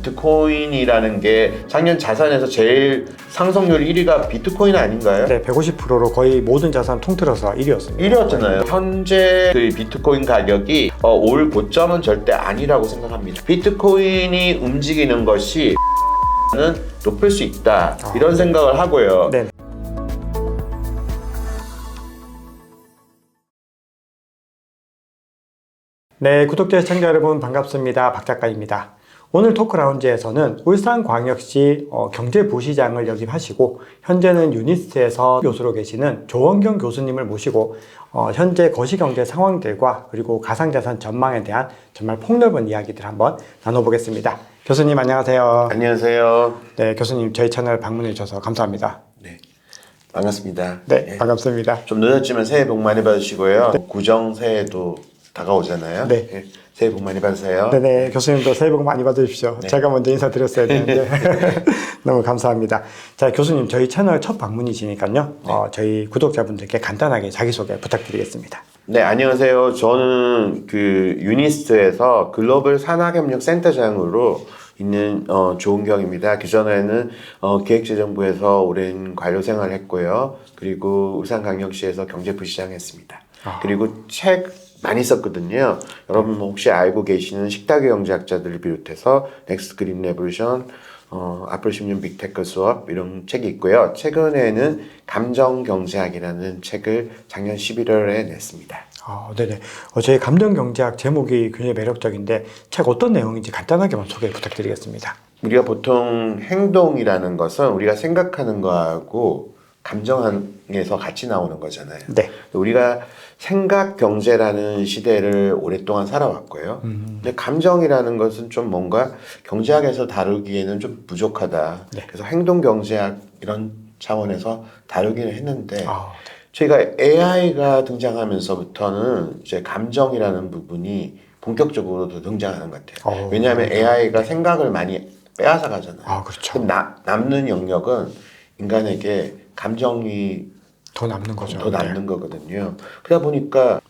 비트코인이라는 게 작년 자산에서 제일 상승률 1위가 비트코인 아닌가요? 네, 150%로 거의 모든 자산 통틀어서 1위였습니다. 1위였잖아요. 현재 그 비트코인 가격이 올 고점은 절대 아니라고 생각합니다. 비트코인이 움직이는 것이 는 높일 수 있다 이런 생각을 하고요. 네. 네, 구독자 시청자 여러분 반갑습니다. 박 작가입니다. 오늘 토크라운지에서는 울산광역시 경제부시장을 역임하시고 현재는 유니스트에서 교수로 계시는 조원경 교수님을 모시고 현재 거시경제 상황들과 그리고 가상자산 전망에 대한 정말 폭넓은 이야기들 한번 나눠보겠습니다. 교수님 안녕하세요. 안녕하세요. 네, 교수님 저희 채널 방문해 주셔서 감사합니다. 네, 반갑습니다. 네, 반갑습니다. 좀 늦었지만 새해 복 많이 받으시고요. 네. 구정 새해도 다가오잖아요. 네. 네. 새해 복 많이 받으세요. 네네, 교수님도 새해 복 많이 받으십시오. 네. 제가 먼저 인사드렸어야 되는데 너무 감사합니다. 자, 교수님 저희 채널 첫 방문이시니까요. 네. 저희 구독자분들께 간단하게 자기소개 부탁드리겠습니다. 네, 안녕하세요. 저는 그 유니스트에서 글로벌 산학협력 센터장으로 있는 조은경입니다. 그전에는 기획재정부에서 오랜 관료 생활을 했고요. 그리고 울산광역시에서 경제부시장 했습니다. 그리고 책 많이 썼거든요. 여러분 혹시 알고 계시는 식탁의 경제학자들을 비롯해서 넥스트 그린 레볼루션, 앞으로 10년 빅테크 수업 이런 책이 있고요. 최근에는 감정경제학이라는 책을 작년 11월에 냈습니다. 네네. 저희 감정경제학 제목이 굉장히 매력적인데 책 어떤 내용인지 간단하게만 소개 부탁드리겠습니다. 우리가 보통 행동이라는 것은 우리가 생각하는 거하고 감정에서 같이 나오는 거잖아요. 네. 우리가 생각 경제라는 시대를 오랫동안 살아왔고요. 근데 감정이라는 것은 좀 뭔가 경제학에서 다루기에는 좀 부족하다. 네. 그래서 행동 경제학 이런 차원에서 다루기는 했는데 네. 저희가 AI가 등장하면서부터는 이제 감정이라는 부분이 본격적으로 더 등장하는 것 같아요. 왜냐하면 AI가 생각을 많이 빼앗아 가잖아요. 그렇죠. 남는 영역은 인간에게 감정이 더 남는 거죠. 더 남는 거거든요. 그러다 보니까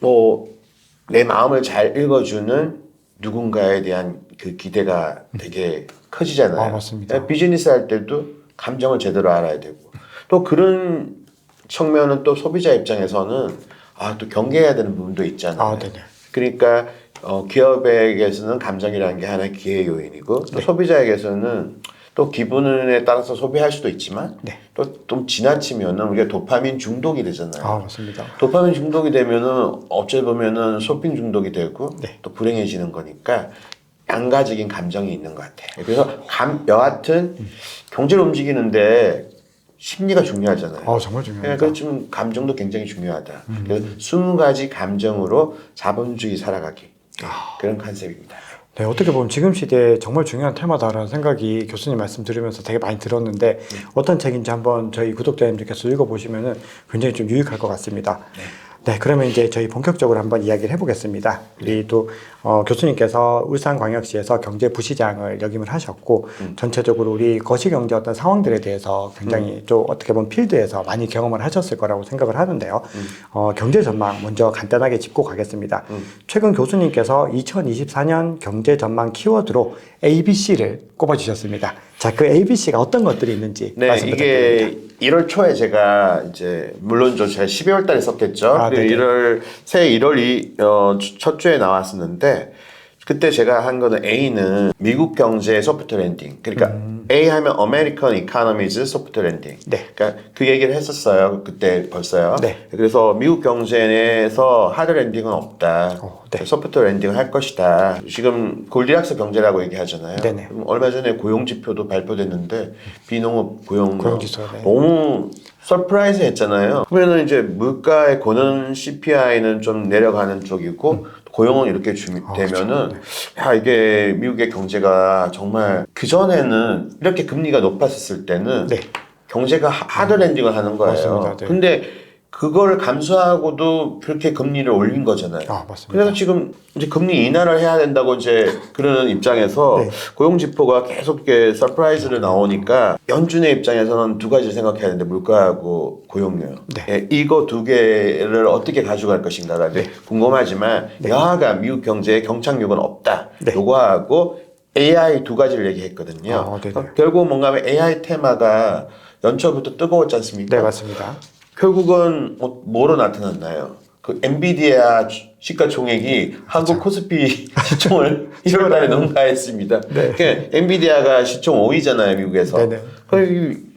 내 마음을 잘 읽어주는 누군가에 대한 그 기대가 되게 커지잖아요. 맞습니다. 비즈니스 할 때도 감정을 제대로 알아야 되고 또 그런 측면은 또 소비자 입장에서는 또 경계해야 되는 부분도 있잖아요. 네네. 그러니까 기업에게서는 감정이라는 게 하나의 기회 요인이고 또 소비자에게서는 또 기분에 따라서 소비할 수도 있지만 또 좀 지나치면은 우리가 도파민 중독이 되잖아요. 맞습니다. 도파민 중독이 되면은 어찌 보면은 쇼핑 중독이 되고 또 불행해지는 거니까 양가적인 감정이 있는 것 같아요. 그래서 여하튼 경제를 움직이는데 심리가 중요하잖아요. 정말 중요합니다. 그래서 좀 감정도 굉장히 중요하다. 그래서 20가지 감정으로 자본주의 살아가기 그런 컨셉입니다. 네, 어떻게 보면 지금 시대에 정말 중요한 테마다라는 생각이 교수님 말씀 들으면서 되게 많이 들었는데 어떤 책인지 한번 저희 구독자님들께서 읽어보시면 굉장히 좀 유익할 것 같습니다. 네, 그러면 이제 저희 본격적으로 한번 이야기를 해보겠습니다. 우리 또 교수님께서 울산광역시에서 경제부시장을 역임을 하셨고 전체적으로 우리 거시경제 어떤 상황들에 대해서 굉장히 좀 어떻게 보면 필드에서 많이 경험을 하셨을 거라고 생각을 하는데요. 경제 전망 먼저 간단하게 짚고 가겠습니다. 최근 교수님께서 2024년 경제 전망 키워드로 ABC를 꼽아주셨습니다. 자, 그 ABC가 어떤 것들이 있는지 말씀 부탁드립니다. 이게 1월 초에 제가 이제 물론 제가 12월 달에 썼겠죠. 새해 1월 첫 주에 나왔었는데 그때 제가 한 거는 A는 미국 경제 소프트 랜딩. 그러니까 A 하면 American Economies Soft Landing. 그러니까 그 얘기를 했었어요. 그때 벌써요. 그래서 미국 경제에서 하드 랜딩은 없다. 소프트 랜딩을 할 것이다. 지금 골디락스 경제라고 얘기하잖아요. 얼마 전에 고용 지표도 발표됐는데 비농업 고용 지수 너무 서프라이즈 했잖아요. 그러면은 이제 물가의 고는 CPI는 좀 내려가는 쪽이고 고용은 이렇게 되면은 이게 미국의 경제가 정말 그전에는 이렇게 금리가 높았을 때는 경제가 하드 랜딩을 하는 거예요. 근데 그거를 감수하고도 그렇게 금리를 올린 거잖아요. 그래서 지금 이제 금리 인하를 해야 된다고 이제 그러는 입장에서 고용 지표가 계속 이렇게 서프라이즈를 나오니까 연준의 입장에서는 두 가지를 생각해야 되는데 물가하고 고용료. 이거 두 개를 어떻게 가져갈 것인가가 궁금하지만 여하가 미국 경제에 경착륙은 없다. 요거하고 AI 두 가지를 얘기했거든요. 네네. 결국 뭔가 하면 AI 테마가 연초부터 뜨거웠지 않습니까? 네, 맞습니다. 결국은 뭐로 나타났나요? 그 엔비디아 시가총액이 한국 코스피 시총을 1월 달에 넘나했습니다. 네. 그러니까 엔비디아가 시총 5위잖아요, 미국에서. 네네.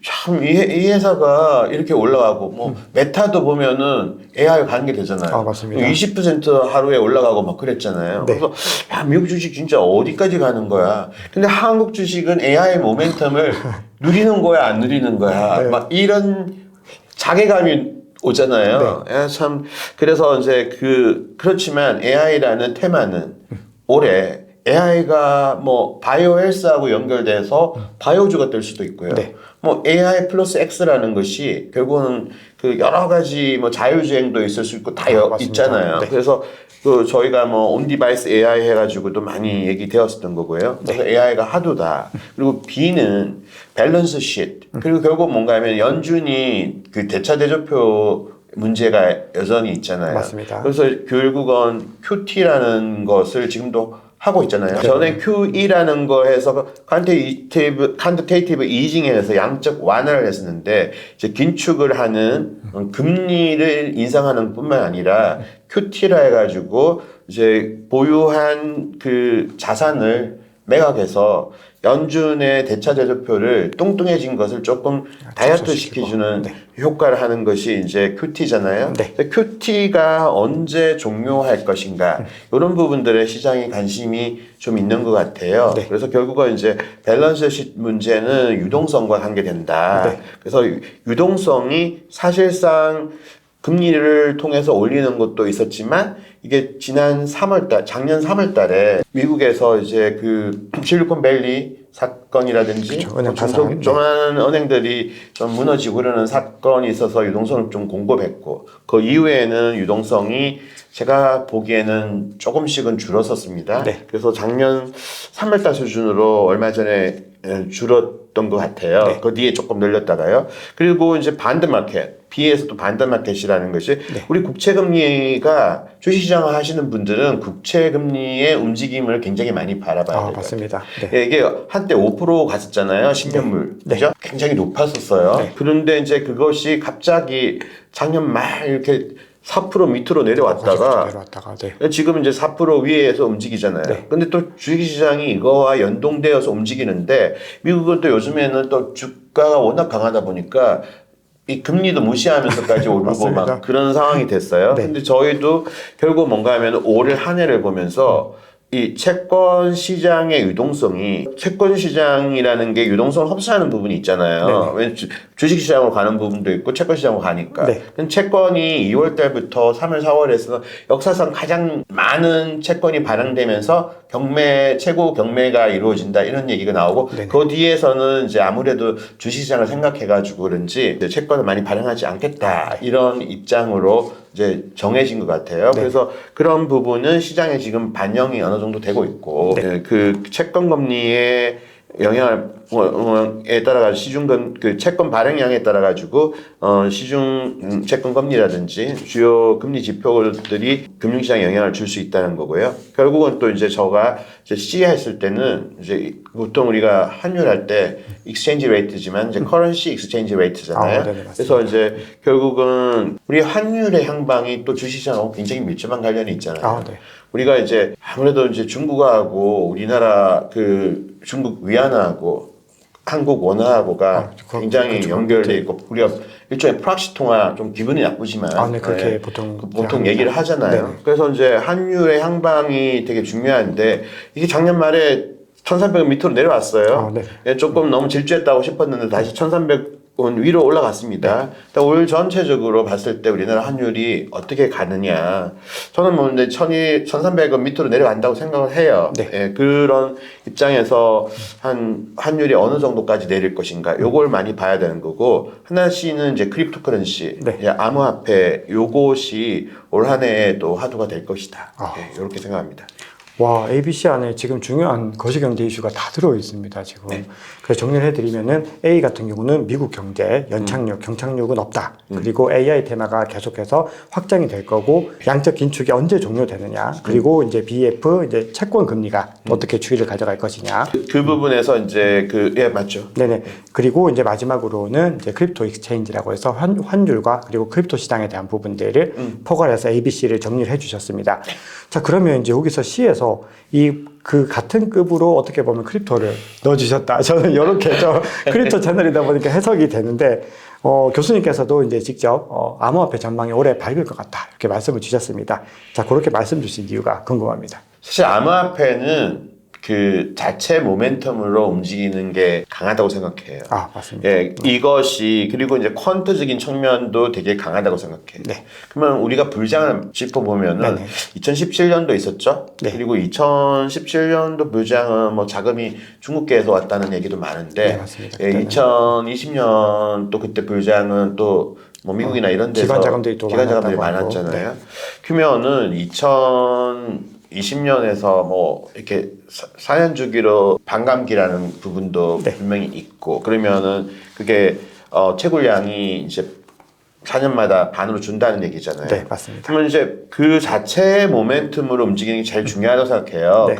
참, 이 회사가 이렇게 올라가고, 뭐, 메타도 보면은 AI 가는 게 되잖아요. 맞습니다. 20% 하루에 올라가고 막 그랬잖아요. 네. 그래서, 야, 미국 주식 진짜 어디까지 가는 거야. 근데 한국 주식은 AI 모멘텀을 누리는 거야, 안 누리는 거야. 네. 막 이런 자괴감이 오잖아요. 야, 참, 그래서 이제 그렇지만 AI라는 테마는 올해 AI가 뭐 바이오 헬스하고 연결돼서 바이오주가 될 수도 있고요. 네. 뭐 AI 플러스 X라는 것이 결국은 그 여러 가지 뭐 자율주행도 있을 수 있고 다 맞습니다. 있잖아요. 네. 그래서 그 저희가 뭐 온디바이스 AI 해가지고도 많이 얘기되었었던 거고요. 그래서 AI가 하도다. 그리고 B는 밸런스 쉿. 그리고 결국 뭔가 하면 연준이 그 대차대조표 문제가 여전히 있잖아요. 맞습니다. 그래서 결국은 QT라는 것을 지금도 하고 있잖아요. 네. 전에 QE라는 거 해서 퀀티테이티브 이징에서 양적 완화를 했었는데 이제 긴축을 하는 금리를 인상하는 뿐만 아니라 QT라 해가지고 이제 보유한 그 자산을 매각해서 연준의 대차대조표를 뚱뚱해진 것을 조금 다이어트 시켜주는 효과를 하는 것이 이제 QT잖아요. 네. QT가 언제 종료할 것인가 이런 부분들에 시장에 관심이 좀 있는 것 같아요. 네. 그래서 결국은 이제 밸런스 시 문제는 유동성과 관계된다. 네. 그래서 유동성이 사실상 금리를 통해서 올리는 것도 있었지만 이게 지난 3월달, 작년 3월달에 미국에서 이제 그 실리콘밸리 사건이라든지 그렇죠. 은행 파산. 조그마한 은행들이 좀 무너지고 그러는 사건이 있어서 유동성을 좀 공급했고 그 이후에는 유동성이 제가 보기에는 조금씩은 줄었었습니다. 네. 그래서 작년 3월달 수준으로 얼마 전에 줄었던 것 같아요. 네. 그 뒤에 조금 늘렸다가요. 그리고 이제 반드마켓. B에서 또 반드마켓이라는 것이 우리 국채금리가 주식시장을 하시는 분들은 국채금리의 움직임을 굉장히 많이 바라봐야 돼요. 맞습니다. 네. 이게 한때 5% 갔었잖아요. 10년물. 네. 그죠? 굉장히 높았었어요. 네. 그런데 이제 그것이 갑자기 작년 말 이렇게 4% 밑으로 내려왔다가 네. 지금 이제 4% 위에서 움직이잖아요. 네. 근데 또 주식시장이 이거와 연동되어서 움직이는데 미국은 또 요즘에는 또 주가가 워낙 강하다 보니까 이 금리도 무시하면서까지 오르고 막 그런 상황이 됐어요. 네. 근데 저희도 결국 뭔가 하면 올 한 해를 보면서 이 채권 시장의 유동성이 채권 시장이라는 게 유동성을 흡수하는 부분이 있잖아요. 왜 주식 시장으로 가는 부분도 있고 채권 시장으로 가니까. 네. 채권이 2월 달부터 3월, 4월에서 역사상 가장 많은 채권이 발행되면서 최고 경매가 이루어진다 이런 얘기가 나오고 네네. 그 뒤에서는 이제 아무래도 주식 시장을 생각해가지고 그런지 이제 채권을 많이 발행하지 않겠다 이런 입장으로 이제 정해진 것 같아요. 네. 그래서 그런 부분은 시장에 지금 반영이 어느 정도 되고 있고 그 채권 금리의 영향에 따라 가지고 시중금 그 채권 발행량에 따라 가지고 시중 채권 금리라든지 주요 금리 지표들이 금융시장에 영향을 줄 수 있다는 거고요. 결국은 또 이제 저가 이제 C 했을 때는 이제 보통 우리가 환율할 때 익스체인지 레이트지만 이제 커런시 익스체인지 레이트잖아요. 그래서 이제 결국은 우리 환율의 향방이 또 주식시장하고 굉장히 밀접한 관련이 있잖아요. 우리가 이제 아무래도 이제 중국하고 우리나라 그 중국 위안화하고 한국 원화하고가 굉장히 연결돼 있고 우리가 일종의 프락시 통화 좀 기분이 나쁘지만 그렇게 보통 얘기를 하잖아요. 그래서 이제 환율의 향방이 되게 중요한데 이게 작년 말에 1,300원 밑으로 내려왔어요. 조금 너무 질주했다고 싶었는데 다시 1,300원 위로 올라갔습니다. 올 전체적으로 봤을 때 우리나라 환율이 어떻게 가느냐. 저는 뭐 근데 1,300원 밑으로 내려간다고 생각을 해요. 그런 입장에서 환율이 어느 정도까지 내릴 것인가. 요걸 많이 봐야 되는 거고 하나씩은 이제 크립토 커런시, 암호화폐 요것이 올 한 해에도 화두가 될 것이다. 이렇게 생각합니다. 와, ABC 안에 지금 중요한 거시경제 이슈가 다 들어 있습니다, 지금. 네. 그래서 정리를 해드리면은 A 같은 경우는 미국 경제, 연착륙, 경착륙은 없다. 그리고 AI 테마가 계속해서 확장이 될 거고, 양적 긴축이 언제 종료되느냐. 그리고 이제 BF, 이제 채권 금리가 어떻게 추이를 가져갈 것이냐. 그 부분에서 이제 예, 맞죠. 네네. 그리고 이제 마지막으로는 이제 크립토 익스체인지라고 해서 환율과 그리고 크립토 시장에 대한 부분들을 포괄해서 ABC를 정리를 해주셨습니다. 자, 그러면 이제 여기서 C에서 그 같은 급으로 어떻게 보면 크립토를 넣어주셨다. 저는 이렇게 좀 크립토 채널이다 보니까 해석이 되는데, 교수님께서도 이제 직접 암호화폐 전망이 올해 밝을 것 같다. 이렇게 말씀을 주셨습니다. 자, 그렇게 말씀 주신 이유가 궁금합니다. 사실 암호화폐는 그 자체 모멘텀으로 움직이는 게 강하다고 생각해요. 아, 맞습니다. 예, 이것이 그리고 이제 퀀트적인 측면도 되게 강하다고 생각해요. 네. 그러면 우리가 불장을 짚어보면은 네네. 2017년도 있었죠. 네. 그리고 2017년도 불장은 뭐 자금이 중국계에서 왔다는 얘기도 많은데, 네, 맞습니다. 예, 그때는. 2020년 또 그때 불장은 또 뭐 미국이나 이런 데서 기관 자금들이 또 기관 자금들이 많았다고 하고. 많았잖아요. 그러면은 2020년에서 뭐 이렇게 4년 주기로 반감기라는 부분도 네. 분명히 있고, 그러면은 그게 채굴량이 이제 4년마다 반으로 준다는 얘기잖아요. 네, 맞습니다. 그러면 이제 그 자체의 모멘텀으로 움직이는 게 제일 중요하다고 생각해요. 네.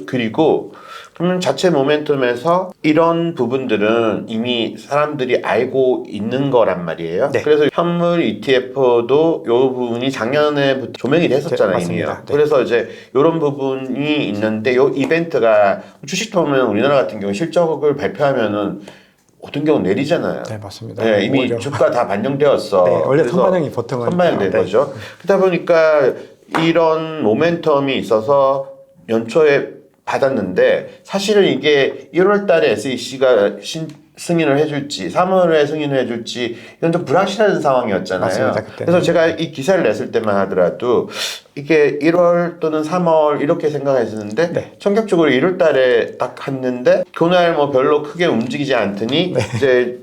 그리고 그러면 자체 모멘텀에서 이런 부분들은 이미 사람들이 알고 있는 거란 말이에요. 네. 그래서 현물 ETF도 이 부분이 작년에부터 조명이 됐었잖아요. 네, 이미요. 맞습니다. 네. 그래서 이제 이런 부분이 있는데 이 이벤트가 주식 보면 우리나라 같은 경우 실적을 발표하면은 어떤 경우 내리잖아요. 네, 맞습니다. 네, 이미 오히려. 주가 다 반영되었어. 네, 원래 그래서 선반영이 보통은 선반영된 네. 거죠. 그러다 보니까 이런 모멘텀이 있어서 연초에 받았는데, 사실은 이게 1월 달에 SEC가 승인을 해줄지 3월에 승인을 해줄지 이건 좀 불확실한 상황이었잖아요. 맞습니다, 그때는. 그래서 제가 이 기사를 냈을 때만 하더라도 이게 1월 또는 3월 이렇게 생각했었는데, 네. 전격적으로 1월 달에 딱 했는데 그날 뭐 별로 크게 움직이지 않더니 네. 이제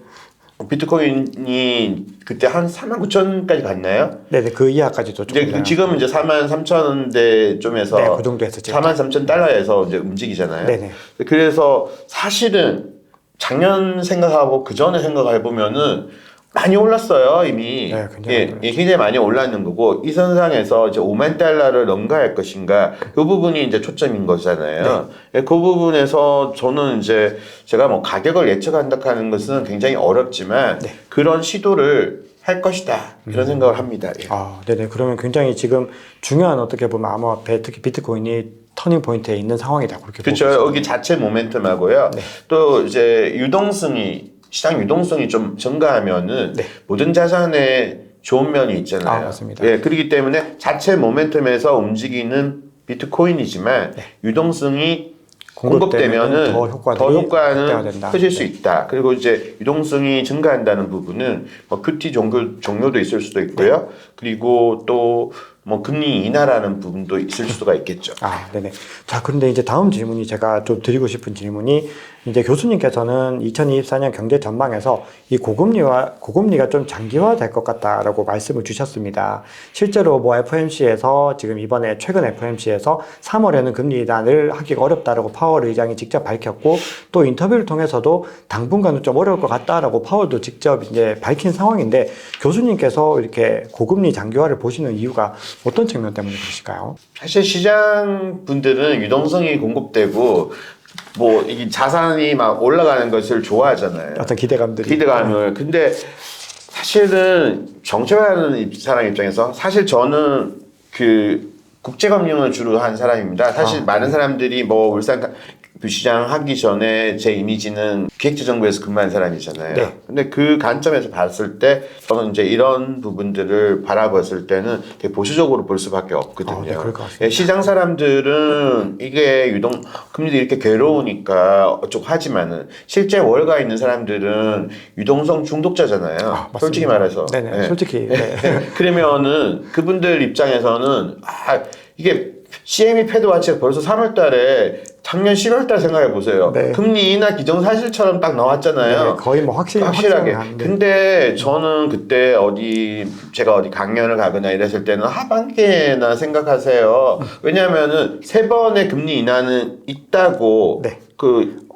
비트코인이 그때 한 49,000까지 갔나요? 네네, 그 이하까지도 이제 조금 지금 이제 43,000원대 좀에서 네, 그 정도에서 지금 43,000달러에서 이제 움직이잖아요. 네네. 그래서 사실은 작년 생각하고 그 전에 생각해 보면은 많이 올랐어요 이미. 네, 굉장히 굉장히 많이 올랐는 거고, 이 선상에서 이제 5만 달러를 넘가할 것인가, 그 부분이 이제 초점인 거잖아요. 그 부분에서 저는 이제 제가 뭐 가격을 예측한다 하는 것은 굉장히 어렵지만 네. 그런 시도를 할 것이다 이런 생각을 합니다. 예. 아, 네네. 그러면 굉장히 지금 중요한 어떻게 보면 암호화폐, 특히 비트코인이 터닝 포인트에 있는 상황이다. 그렇게 그렇죠. 보고 여기 자체 모멘텀하고요. 네. 또 이제 시장 유동성이 좀 증가하면은 네. 모든 자산에 좋은 면이 있잖아요. 아, 맞습니다. 예, 그렇기 때문에 자체 모멘텀에서 움직이는 비트코인이지만 유동성이 공급되면은 더 더 확대가 효과는 된다. 커질 수 네. 있다. 그리고 이제 유동성이 증가한다는 부분은 뭐 QT 종료도 있을 수도 있고요. 그리고 또 뭐 금리 인하라는 부분도 있을 수가 있겠죠. 아, 네네. 자, 그런데 이제 다음 질문이 제가 좀 드리고 싶은 질문이, 이제 교수님께서는 2024년 경제 전망에서 이 고금리가 좀 장기화될 것 같다라고 말씀을 주셨습니다. 실제로 뭐 FOMC에서 지금 이번에 최근 FOMC에서 3월에는 금리 인하를 하기가 어렵다라고 파월 의장이 직접 밝혔고, 또 인터뷰를 통해서도 당분간은 좀 어려울 것 같다라고 파월도 직접 이제 밝힌 상황인데, 교수님께서 이렇게 고금리 장기화를 보시는 이유가 어떤 측면 때문에 그러실까요? 사실 시장 분들은 유동성이 공급되고 뭐 이 자산이 막 올라가는 것을 좋아하잖아요. 어떤 기대감들이. 기대감을. 근데 사실은 정책하는 사람 입장에서, 사실 저는 그 국제금융을 주로 한 사람입니다. 사실 많은 사람들이 뭐 울산 시장 하기 전에 제 이미지는 기획재정부에서 근무한 사람이잖아요. 네. 근데 그 관점에서 봤을 때 저는 이제 이런 부분들을 바라봤을 때는 되게 보수적으로 볼 수밖에 없거든요. 네, 그럴 것 같습니다. 예, 시장 사람들은 이게 금리도 이렇게 괴로우니까 어쩌고 하지만은 실제 월가 있는 사람들은 유동성 중독자잖아요. 맞습니다. 솔직히 말해서. 네네. 예. 솔직히. 네. 그러면은 그분들 입장에서는 이게 CME 패드와치가 벌써 3월 달에 작년 10월 달 생각해 보세요. 네. 금리 인하 기정사실처럼 딱 나왔잖아요. 네, 거의 뭐 확실하게. 확정한, 네. 근데 저는 그때 제가 어디 강연을 가거나 이랬을 때는 하반기에나 생각하세요. 왜냐하면은 3번의 금리 인하는 있다고 네.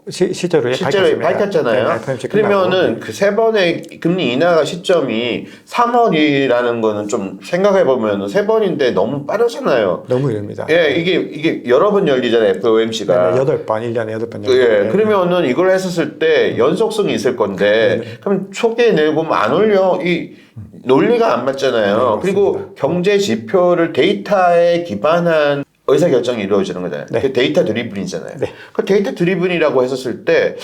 실제로 밝혔습니다. 밝혔잖아요. 네, FOMC 그러면은 끝나고. 그 3번의 금리 인하 시점이 3월이라는 거는 좀 생각해 보면 3번인데 너무 빠르잖아요. 너무 이릅니다. 예, 이게 여러 번 열리잖아요, FOMC가. 네, 8번, 1년에 8번. 예, 그러면은 이걸 했었을 때 연속성이 있을 건데, 그럼 초기에 내보면 안 올려. 이 논리가 안 맞잖아요. 네, 그리고 경제 지표를 데이터에 기반한 의사결정이 이루어지는 거잖아요. 네. 그 데이터 드리븐이잖아요. 네. 그 데이터 드리븐이라고 했었을 때,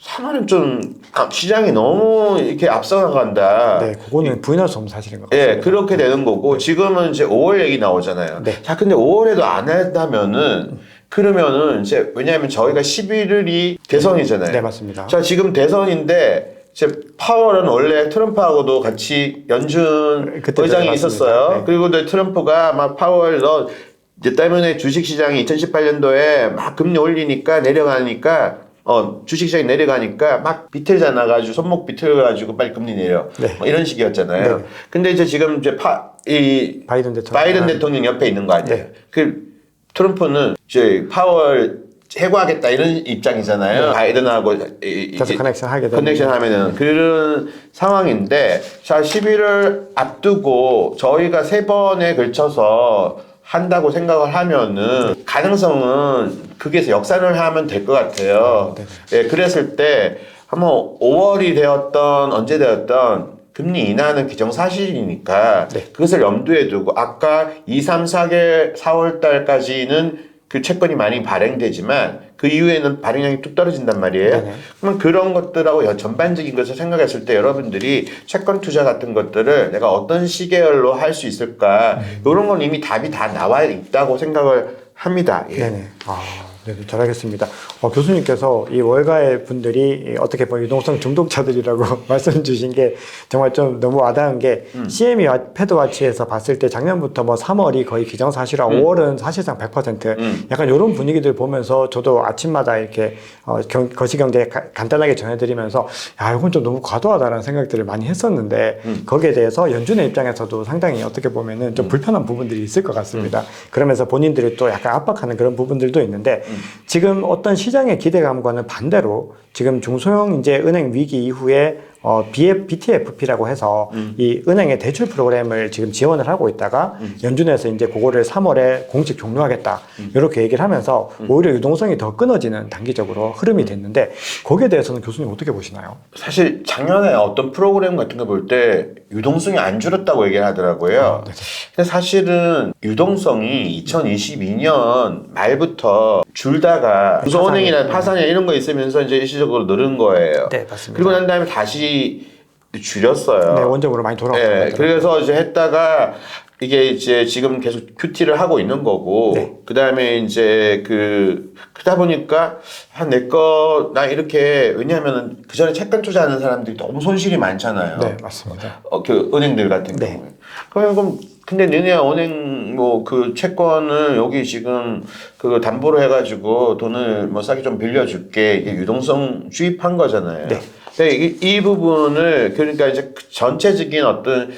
3월은 좀 시장이 너무 이렇게 앞서나간다. 네, 그거는 부인할 수 없는 사실인 것 같습니다. 예, 그렇게 되는 거고, 지금은 이제 5월 얘기 나오잖아요. 네. 자, 근데 5월에도 안 한다면은, 그러면은 이제, 왜냐하면 저희가 11일이 대선이잖아요. 네, 맞습니다. 자, 지금 대선인데, 이제 파월은 원래 트럼프하고도 같이 연준 그때 의장이 맞습니다. 있었어요. 네. 그리고 또 트럼프가 막 파월 이제 때문에 주식시장이 2018년도에 막 금리 올리니까 내려가니까 주식시장이 내려가니까 막 비틀잖아가지고 손목 비틀어가지고 빨리 금리 내려. 네. 뭐 이런 식이었잖아요. 네. 근데 이제 지금 이제 바이든 대통령 옆에 있는 거 아니에요. 네. 그 트럼프는 이제 파월 해고하겠다 이런 입장이잖아요. 네. 바이든하고 계속 커넥션 하게 되는. 커넥션 하면은 그런 상황인데, 자 11을 앞두고 저희가 3번에 걸쳐서 한다고 생각을 하면은 가능성은 거기에서 역산을 하면 될 것 같아요. 예, 그랬을 때 한번 5월이 되었던 언제 되었던 금리 인하는 기정사실이니까 네. 그것을 염두에 두고 아까 2, 3, 4월 달까지는 그 채권이 많이 발행되지만 그 이후에는 발행량이 뚝 떨어진단 말이에요. 네네. 그러면 그런 것들하고 전반적인 것을 생각했을 때 여러분들이 채권 투자 같은 것들을 내가 어떤 시계열로 할 수 있을까, 이런 건 이미 답이 다 나와 있다고 생각을 합니다. 예. 네네. 네, 잘 알겠습니다. 교수님께서 이 월가의 분들이 어떻게 보면 유동성 중독자들이라고 말씀 주신 게 정말 좀 너무 와닿은 게 CME 패드와치에서 봤을 때 작년부터 뭐 3월이 거의 기정사실화, 5월은 사실상 100%, 약간 이런 분위기들 보면서 저도 아침마다 이렇게 거시경제 간단하게 전해드리면서 야, 이건 좀 너무 과도하다라는 생각들을 많이 했었는데 거기에 대해서 연준의 입장에서도 상당히 어떻게 보면은 좀 불편한 부분들이 있을 것 같습니다. 그러면서 본인들이 또 약간 압박하는 그런 부분들도 있는데 지금 어떤 시장의 기대감과는 반대로 지금 중소형 이제 은행 위기 이후에 BTFP라고 해서 이 은행의 대출 프로그램을 지금 지원을 하고 있다가 연준에서 이제 그거를 3월에 공식 종료하겠다 이렇게 얘기를 하면서 오히려 유동성이 더 끊어지는 단기적으로 흐름이 됐는데 거기에 대해서는 교수님 어떻게 보시나요? 사실 작년에 어떤 프로그램 같은 거 볼 때 유동성이 안 줄었다고 얘기를 하더라고요. 근데 사실은 유동성이 2022년 말부터 줄다가 중소은행이나 파산이나 이런 거 있으면서 이제 일시적으로 늘은 거예요. 네, 맞습니다. 그리고 난 다음에 다시 줄였어요. 네, 원점으로 많이 돌아왔어요. 네, 그래서 이제 했다가 이게 이제 지금 계속 QT를 하고 있는 거고, 네. 그 다음에 이제 그러다 보니까, 나 이렇게, 왜냐하면 그 전에 채권 투자하는 사람들이 너무 손실이 많잖아요. 네, 맞습니다. 그 은행들 같은 네. 경우에. 그럼, 근데 너네 은행 그 채권을 여기 지금 그 담보로 해가지고 돈을 뭐 싸게 좀 빌려줄게. 이게 유동성 주입한 거잖아요. 네. 근데 이 부분을, 그러니까 이제 전체적인 어떤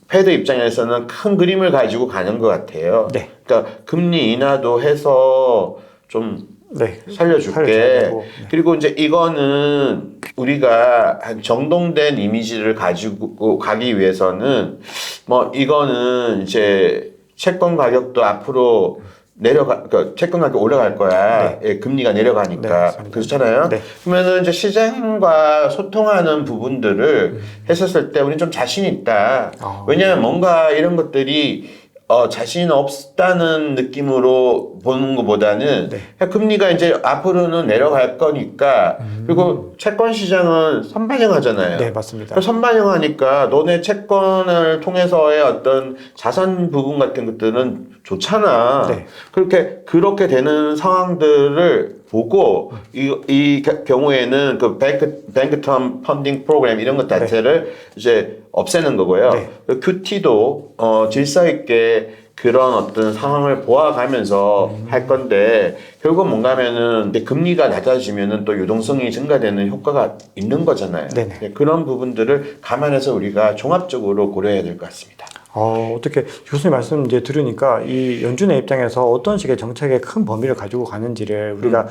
패드 입장에서는 큰 그림을 가지고 가는 것 같아요. 네. 그러니까 금리 인하도 해서 좀 네. 살려줄게. 살려줘야 되고. 네. 그리고 이제 이거는 우리가 한 정돈된 이미지를 가지고 가기 위해서는 뭐 이거는 이제 채권 가격도 앞으로 그러니까 채권 가격 올라갈 거야. 네. 예, 금리가 내려가니까. 네, 그렇잖아요. 네. 그러면은 이제 시장과 소통하는 부분들을 했었을 때 우리는 좀 자신 있다. 왜냐하면 뭔가 이런 것들이 자신 없다는 느낌으로 보는 것보다는 네. 금리가 이제 앞으로는 내려갈 거니까 그리고 채권 시장은 선반영하잖아요. 네, 맞습니다. 선반영하니까 너네 채권을 통해서의 어떤 자산 부분 같은 것들은 좋잖아. 네. 그렇게 되는 상황들을 보고 이 경우에는 그 뱅크 텀 펀딩 프로그램 이런 것 자체를 이제 없애는 거고요. 네. QT도 질서 있게 그런 어떤 상황을 보아가면서 할 건데 결국 뭔가 하면은 근데 금리가 낮아지면은 또 유동성이 증가되는 효과가 있는 거잖아요. 네네. 그런 부분들을 감안해서 우리가 종합적으로 고려해야 될 것 같습니다. 어떻게 교수님 말씀 이제 들으니까 이 연준의 입장에서 어떤 식의 정책의 큰 범위를 가지고 가는지를 우리가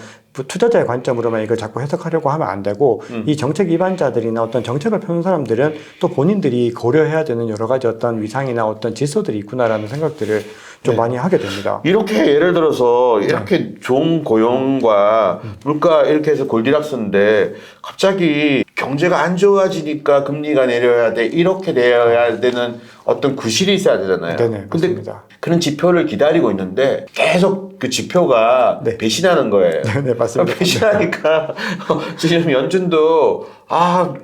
투자자의 관점으로만 이걸 자꾸 해석하려고 하면 안 되고 이 정책 위반자들이나 어떤 정책을 펴는 사람들은 또 본인들이 고려해야 되는 여러 가지 어떤 위상이나 어떤 질서들이 있구나라는 생각들을 좀 많이 하게 됩니다. 이렇게 예를 들어서 이렇게 좋은 고용과 물가 이렇게 해서 골디락스인데 갑자기 경제가 안 좋아지니까 금리가 내려야 돼 이렇게 내려야 되는 어떤 구실이 있어야 되잖아요. 네네, 근데 맞습니다. 그런 지표를 기다리고 있는데 계속 그 지표가 네. 배신하는 거예요. 네, 맞습니다. 배신하니까 지금 연준도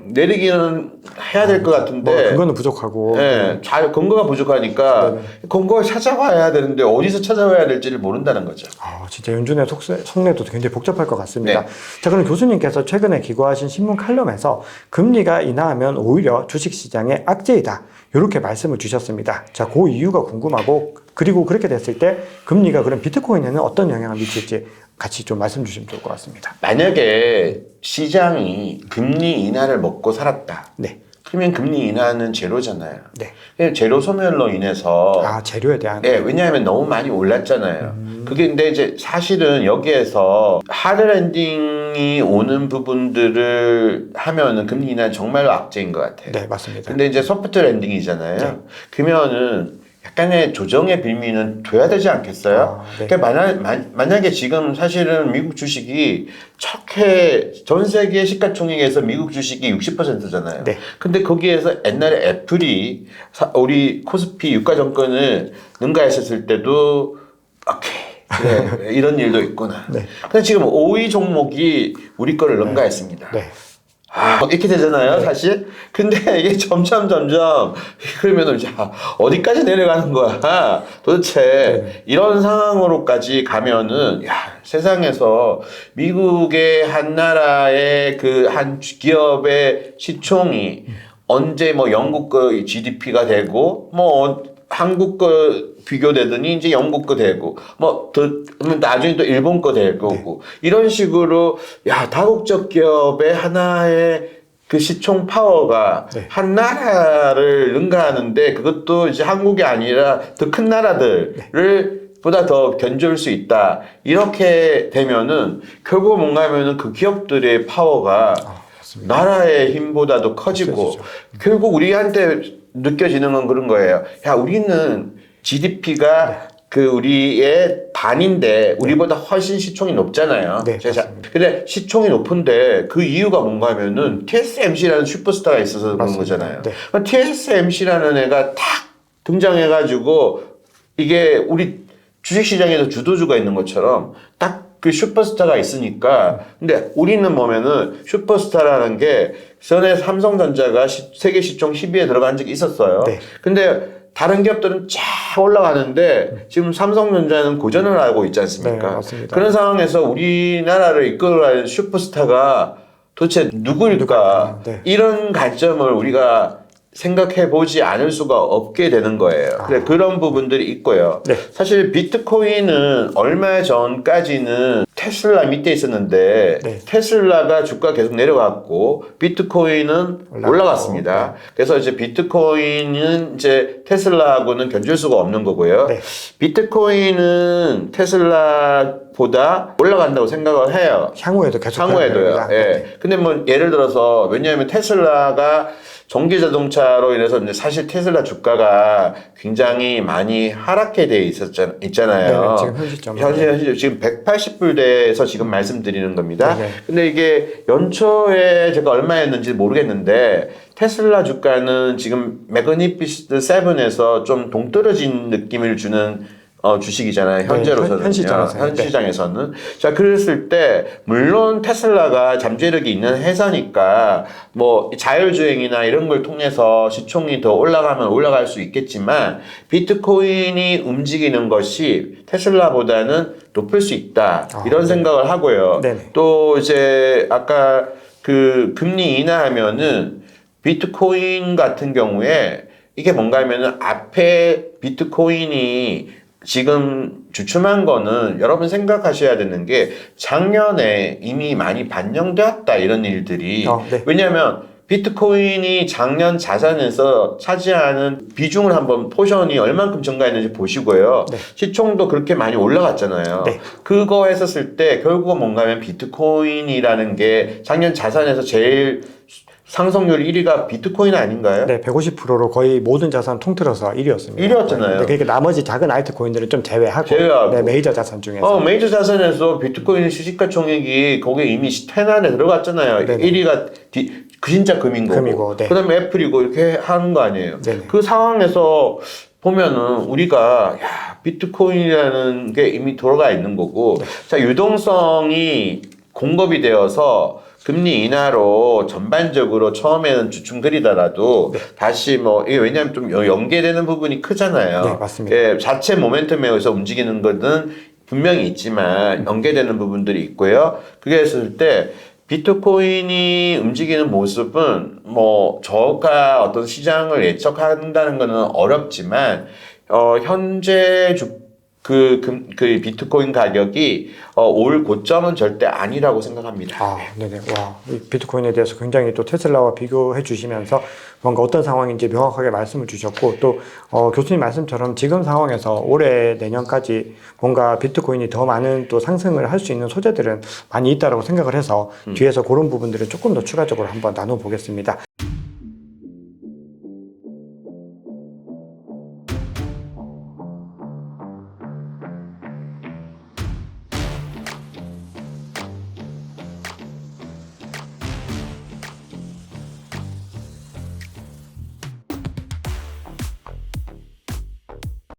내리기는 해야 될 것 같은데 뭐 근거는 부족하고 네, 잘 근거가 부족하니까 네네. 근거를 찾아와야 되는데 어디서 찾아와야 될지를 모른다는 거죠. 진짜 연준의 속내도 굉장히 복잡할 것 같습니다. 네. 자, 그럼 교수님께서 최근에 기고하신 신문 칼럼에서 금리가 인하하면 오히려 주식시장의 악재이다. 이렇게 말씀을 주셨습니다. 자, 그 이유가 궁금하고 그리고 그렇게 됐을 때 금리가 그럼 비트코인에는 어떤 영향을 미칠지 같이 좀 말씀 주시면 좋을 것 같습니다. 만약에 시장이 금리 인하를 먹고 살았다. 네. 그러면 금리 인하는 제로잖아요. 네. 제로 소멸로 인해서 재료에 대한. 네, 왜냐하면 너무 많이 올랐잖아요. 그게 근데 이제 사실은 여기에서 하드 랜딩이 오는 부분들을 하면은 금리 인하는 정말로 악재인 것 같아요. 네, 맞습니다. 근데 이제 소프트 랜딩이잖아요. 네. 그러면은 약간의 조정의 빌미는 줘야 되지 않겠어요? 네. 그러니까 만약에 지금 사실은 미국 주식이 전 세계 시가총액에서 미국 주식이 60%잖아요. 네. 근데 거기에서 옛날에 애플이 우리 코스피 유가정권을 능가했었을 때도 오케이. 그래, 이런 일도 있구나. 네. 근데 지금 5위 종목이 우리 거를 능가했습니다. 네. 이렇게 되잖아요, 사실. 근데 이게 점점, 그러면은, 어디까지 내려가는 거야? 도대체, 이런 상황으로까지 가면은, 세상에서 미국의 한 나라의 한 기업의 시총이 언제 영국 거 GDP가 되고, 한국 거 비교되더니 이제 영국 거 되고 나중에 또 일본 거 될 거고 이런 식으로 다국적 기업의 하나의 그 시총 파워가 한 나라를 능가하는데 그것도 이제 한국이 아니라 더 큰 나라들을 보다 더 견줄 수 있다. 이렇게 되면은 결국 뭔가 하면은 그 기업들의 파워가 나라의 힘보다도 커지고 결국 우리한테 느껴지는 건 그런 거예요. 우리는 GDP가 우리의 반인데 우리보다 훨씬 시총이 높잖아요. 네, 근데 시총이 높은데 그 이유가 뭔가 하면은 TSMC라는 슈퍼스타가 있어서 그런 거잖아요. 네. TSMC라는 애가 탁 등장해가지고 이게 우리 주식시장에서 주도주가 있는 것처럼 딱 그 슈퍼스타가 있으니까 근데 우리는 보면은 슈퍼스타라는 게 전에 삼성전자가 세계 시총 10위에 들어간 적이 있었어요. 근데 다른 기업들은 쫙 올라가는데 지금 삼성전자는 고전을 하고 있지 않습니까? 네, 맞습니다. 그런 상황에서 우리나라를 이끌어갈 슈퍼스타가 도대체 누구일까? 네. 이런 관점을 우리가 생각해 보지 않을 수가 없게 되는 거예요. 그런 부분들이 있고요. 네. 사실 비트코인은 얼마 전까지는 테슬라 밑에 있었는데 테슬라가 주가 계속 내려갔고 비트코인은 올라갔습니다. 그래서 이제 비트코인은 이제 테슬라하고는 견줄 수가 없는 거고요. 비트코인은 테슬라보다 올라간다고 생각을 해요. 향후에도 계속 향후에도요. 근데 예를 들어서 왜냐하면 테슬라가 전기 자동차로 인해서 이제 사실 테슬라 주가가 굉장히 많이 하락해 돼 있잖아요. 지금 현 시점. 지금 180불대에서 지금 말씀드리는 겁니다. 근데 이게 연초에 제가 얼마였는지 모르겠는데 테슬라 주가는 지금 매그니피스트 7에서 좀 동떨어진 느낌을 주는 주식이잖아요. 현재로서는. 현 시장에서는. 자, 그랬을 때, 물론 테슬라가 잠재력이 있는 회사니까, 자율주행이나 이런 걸 통해서 시총이 더 올라가면 올라갈 수 있겠지만, 비트코인이 움직이는 것이 테슬라보다는 높을 수 있다. 이런 생각을 하고요. 또 이제, 아까 금리 인하하면은, 비트코인 같은 경우에, 이게 뭔가 하면은 앞에 비트코인이 지금 주춤한 거는 여러분 생각하셔야 되는 게 작년에 이미 많이 반영되었다 이런 일들이 네. 왜냐하면 비트코인이 작년 자산에서 차지하는 비중을 한번 포션이 얼만큼 증가했는지 보시고요. 네. 시총도 그렇게 많이 올라갔잖아요. 네. 그거 했었을 때 결국은 뭔가 하면 비트코인이라는 게 작년 자산에서 제일 상승률 1위가 비트코인 아닌가요? 네, 150%로 거의 모든 자산 통틀어서 1위였습니다. 1위였잖아요. 네, 그러니까 나머지 작은 알트 코인들은 좀 제외하고, 제외하고. 네, 메이저 자산 중에서. 메이저 자산에서 비트코인 시시가 총액이 거기에 이미 10 안에 들어갔잖아요. 네네. 1위가 그 진짜 금인 거고. 금이고, 네. 그다음에 애플이고 이렇게 하는 거 아니에요. 네네. 그 상황에서 보면은 우리가 비트코인이라는 게 이미 들어가 있는 거고, 네. 자 유동성이 공급이 되어서 금리 인하로 전반적으로 처음에는 주춤거리더라도 다시 뭐 이게 왜냐하면 좀 연계되는 부분이 크잖아요. 네, 맞습니다. 예, 자체 모멘텀에 의해서 움직이는 것은 분명히 있지만 연계되는 부분들이 있고요. 그게 했을 때 비트코인이 움직이는 모습은 뭐 저가 어떤 시장을 예측한다는 것은 어렵지만 현재 그 비트코인 가격이 올 고점은 절대 아니라고 생각합니다. 아, 네네. 와, 이 비트코인에 대해서 굉장히 또 테슬라와 비교해 주시면서 뭔가 어떤 상황인지 명확하게 말씀을 주셨고 또 교수님 말씀처럼 지금 상황에서 올해 내년까지 뭔가 비트코인이 더 많은 또 상승을 할 수 있는 소재들은 많이 있다라고 생각을 해서 뒤에서 그런 부분들을 조금 더 추가적으로 한번 나눠보겠습니다.